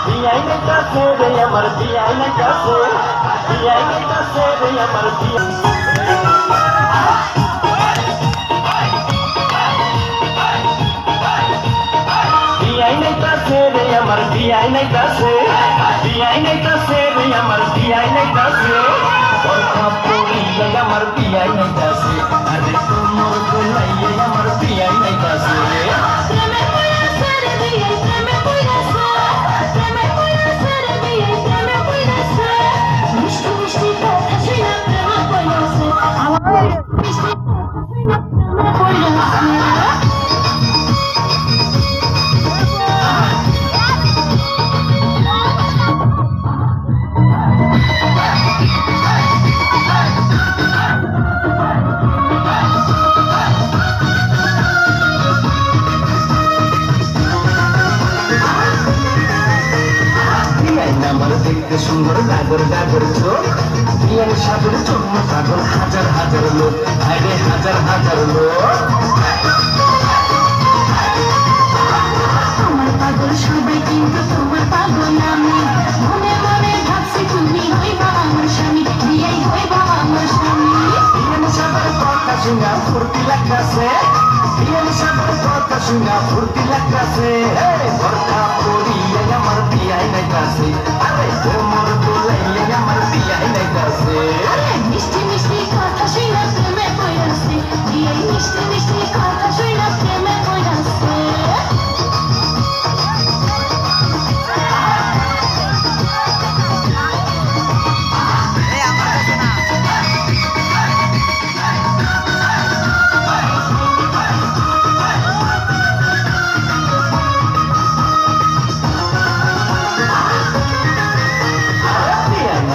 বিয়াই নাইতাছে রে আমার বিয়াই নাইতাছে বিয়াই নাইতাছে রে আমার বিয়াই বিয়াই নাইতাছে রে আমার বিয়াই নাইতাছে বিয়াই নাইতাছে রে আমার বিয়াই নাইতাছে বরখা পড়িয়া আমার বিয়াই নাইতাছে আরে তোমার গোলাইয়া আমার বিয়াই নাইতাছে আমার দেখতে সুন্দর ডাগর ডাগর চোখ বিয়ার সাগর চন্ম সাগর হাজার হাজার লোক আরে হাজার হাজার লোক আমার পাগল সবাই কিন্তু তোমার পাগল আমি মনে মনে ভাবছি তুমি হইবা আমার স্বামী বিয়াই হইবা আমার স্বামী বিয়ার সাগর কথা শুনা ফুর্তি লাগতাছে বিয়ার সাগর কথা শুনা ফুর্তি লাগতাছে বরখা পড়িয়া আমার বিয়াই নাইতাছে আরে তোমার গোলাইয়া আমার বিয়াই নাইতাছে মিষ্টি মিষ্টি কথা শুনা প্রেমে পড়াছে বিয়াই মিষ্টি মিষ্টি কথা শুনা প্রেমে পড়াছে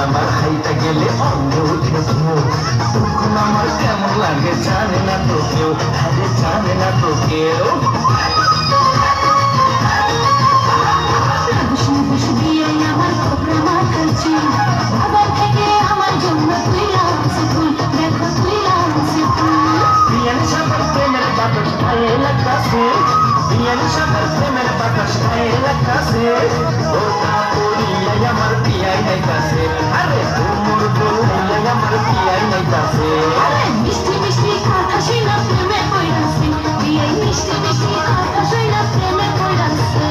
আমার খাইতে গেলে অন্ধ উঠে তখন আমার কেমন লাগে জানে না তো কেউ আরে জানে না তো কেউ বিয়াই আমার কোপরা মাথার চুল বাবার থেকে আমার জন্য তুই লাগাছে ফুল দেখো তুই লাগাছে ফুল বিয়ান সাগর প্রেমের বাতাস গায়ে লাগতাছে বিয়ান সাগর প্রেমের বাতাস গায়ে লাগতাছে বরখা পড়িয়া আমার বিয়াই নাইতাছে আরে তোমার গোলাইয়া আমার বিয়াই নাইতাছে মিষ্টি মিষ্টি কথা শুনা প্রেমে পড়াছে বিয়াই মিষ্টি মিষ্টি কথা শুনা প্রেমে পড়াছে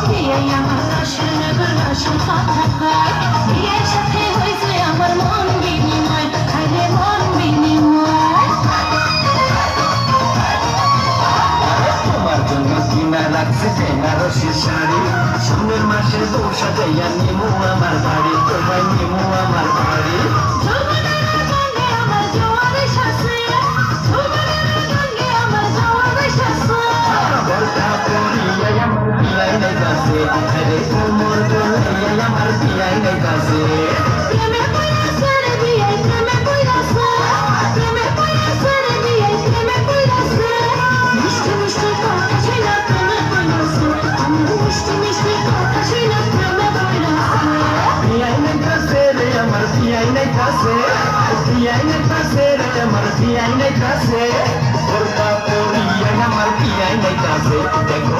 বিয়াই আমার আশার নগর আশার কথা কয় বিয়ের সাথে হয়েছে আমার মন বিনিময় আরে মন বিনিময় তোমার জন্য কিনা রাখছে বেনারসি শাড়ি সামনের মাসে দৌড় সাজাইয়া নিমু আমার বাড়ি তোমায় নিমু আমার বাড়ি যৌবনের রঙে আমার জোয়ারে শাসে যৌবনের রঙে আমার জোয়ারে শাসে বরখা পড়িয়া আমার বিয়াই নাইতাছে আরে তোমার গোলাইয়া আমার বিয়াই নাইতাছে প্রেমে পড়াছে রে বিয়াই প্রেমে পড়াছে প্রেমে পড়াছে রে বিয়াই প্রেমে পড়াছে মিষ্টি মিষ্টি কথা শুনা প্রেমে পড়াছে আমার মিষ্টি মিষ্টি কথা শুনা প্রেমে পড়াছে বিয়াই নাইতাছে রে আমার বিয়াই নাইতাছে বিয়াই নাইতাছে রে আমার বিয়াই নাইতাছে বরখা পড়িয়া আমার বিয়াই নাইতাছে দেখো